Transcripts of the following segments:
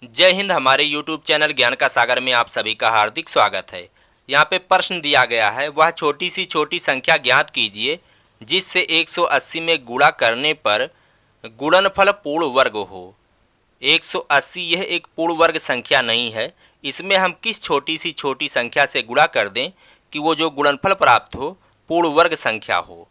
जय हिंद। हमारे YouTube channel ज्ञान का सागर में आप सभी का हार्दिक स्वागत है। यहाँ पे प्रश्न दिया गया है, वह छोटी सी छोटी संख्या ज्ञात कीजिए जिससे 180 में गुणा करने पर गुणनफल पूर्ण वर्ग हो। 180 यह एक पूर्ण वर्ग संख्या नहीं है। इसमें हम किस छोटी सी छोटी संख्या से गुणा कर दें कि वो जो गुणनफल प्राप्त हो पूर्ण वर्ग संख्या हो।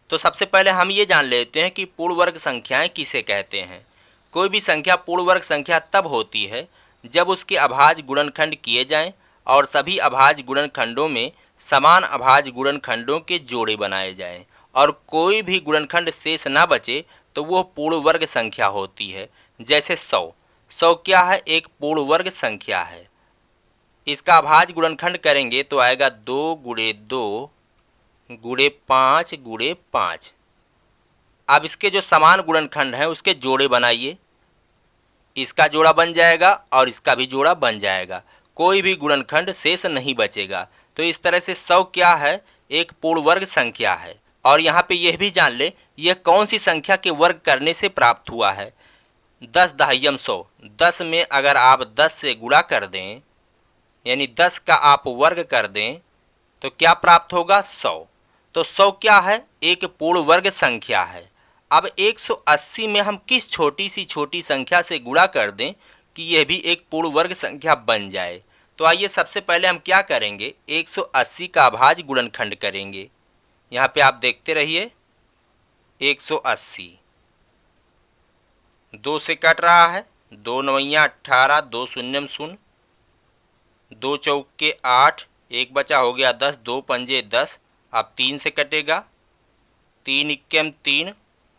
तो सबसे पहले हम ये जान लेते हैं कि पूर्ण वर्ग संख्याएं किसे कहते हैं। कोई भी संख्या पूर्ण वर्ग संख्या तब होती है जब उसके अभाज्य गुणनखंड किए जाएं और सभी अभाज्य गुणनखंडों में समान अभाज्य गुणनखंडों के जोड़े बनाए जाएं और कोई भी गुणनखंड शेष ना बचे तो वो पूर्ण वर्ग संख्या होती है। जैसे 100। 100 क्या है? एक पूर्ण वर्ग संख्या है। इसका अभाज्य गुणनखंड करेंगे तो आएगा 2 गुणे 2 गुणे 5 गुणे 5। अब इसके जो समान गुणनखंड हैं उसके जोड़े बनाइए। इसका जोड़ा बन जाएगा और इसका भी जोड़ा बन जाएगा, कोई भी गुणनखंड शेष नहीं बचेगा। तो इस तरह से 100 क्या है? एक पूर्ण वर्ग संख्या है। और यहाँ पे यह भी जान ले यह कौन सी संख्या के वर्ग करने से प्राप्त हुआ है। 10 दहाइयम 100। 10 में अगर आप 10 से गुणा कर दें यानी 10 का आप वर्ग कर दें तो क्या प्राप्त होगा? 100। तो 100 क्या है? एक पूर्ण वर्ग संख्या है। अब 180 में हम किस छोटी सी छोटी संख्या से गुणा कर दें कि यह भी एक पूर्ण वर्ग संख्या बन जाए। तो आइए सबसे पहले हम क्या करेंगे, 180 का अभाज्य गुणनखंड करेंगे। यहाँ पे आप देखते रहिए। 180 2 से कट रहा है, 2 नवैया 18, 2 शून्यम शून्य, 2 चौके 8, एक बचा हो गया 10, 2 पंजे 10। अब 3 से कटेगा, 3 इक्कीम 3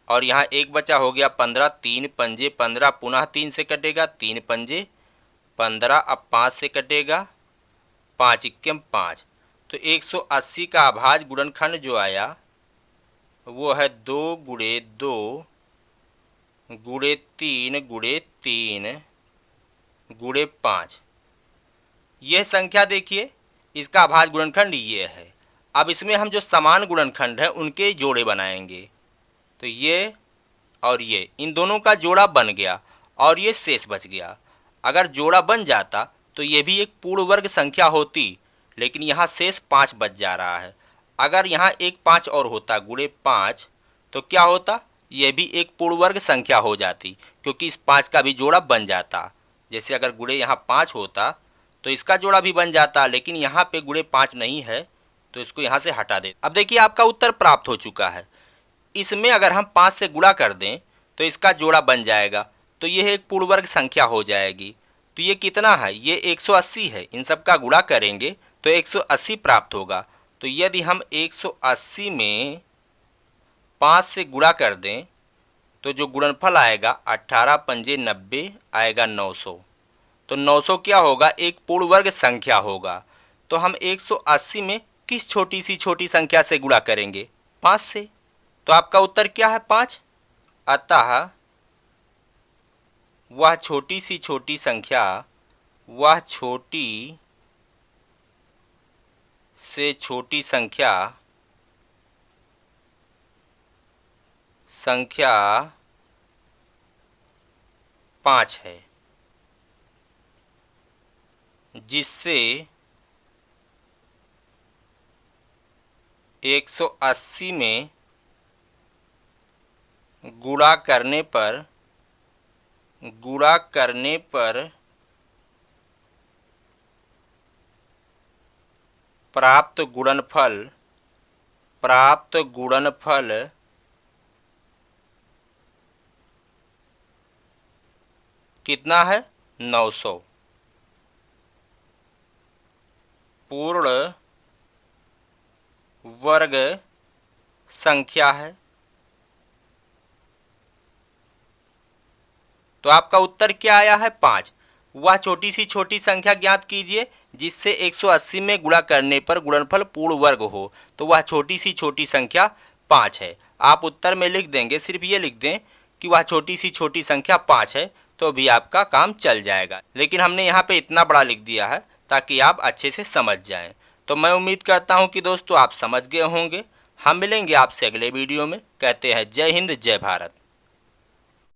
और यहाँ एक बचा हो गया 15, 3 पंजे 15, पुनः 3 से कटेगा, 3 पंजे 15। अब 5 से कटेगा, 5 इक्कीम 5। तो 180 का अभाज्य गुणनखंड जो आया वो है 2 गुणे 2 गुणे 3 गुणे 3 गुणे 5। यह संख्या देखिए, इसका अभाज्य गुणनखंड ये है। अब इसमें हम जो समान गुणनखंड है उनके जोड़े बनाएंगे। तो ये और ये, इन दोनों का जोड़ा बन गया और ये शेष बच गया। अगर जोड़ा बन जाता तो ये भी एक पूर्ण वर्ग संख्या होती, लेकिन यहाँ शेष 5 बच जा रहा है। अगर यहाँ एक 5 और होता गुणे 5 तो क्या होता? यह भी एक पूर्ण वर्ग संख्या हो जाती, क्योंकि इस 5 का भी जोड़ा बन जाता। जैसे अगर गुणे यहाँ 5 होता तो इसका जोड़ा भी बन जाता, लेकिन यहाँ पे गुणे 5 नहीं है तो इसको यहाँ से हटा दे। अब देखिए आपका उत्तर प्राप्त हो चुका है। इसमें अगर हम 5 से गुणा कर दें तो इसका जोड़ा बन जाएगा, तो यह एक पूर्ण वर्ग संख्या हो जाएगी। तो ये कितना है? ये 180 है। इन सब का गुणा करेंगे तो 180 प्राप्त होगा। तो यदि हम 180 में 5 से गुणा कर दें तो जो गुणनफल आएगा 18 पंजे 90 आएगा 900। तो 900 क्या होगा? एक पूर्ण वर्ग संख्या होगा। तो हम 180 में किस छोटी सी छोटी संख्या से गुणा करेंगे? 5 से। तो आपका उत्तर क्या है? 5। अतः वह छोटी सी छोटी संख्या, वह छोटी से छोटी संख्या 5 है, जिससे 180 में गुणा करने पर प्राप्त गुणनफल कितना है? 900 पूर्ण वर्ग संख्या है। तो आपका उत्तर क्या आया है? 5। वह छोटी सी छोटी संख्या ज्ञात कीजिए जिससे 180 में गुणा करने पर गुणनफल पूर्ण वर्ग हो। तो वह छोटी सी छोटी संख्या 5 है। आप उत्तर में लिख देंगे, सिर्फ ये लिख दें कि वह छोटी सी छोटी संख्या 5 है, तो भी आपका काम चल जाएगा। लेकिन हमने यहाँ पे इतना बड़ा लिख दिया है ताकि आप अच्छे से समझ जाएं। तो मैं उम्मीद करता हूँ कि दोस्तों आप समझ गए होंगे। हम मिलेंगे आपसे अगले वीडियो में। कहते हैं जय हिंद, जय भारत।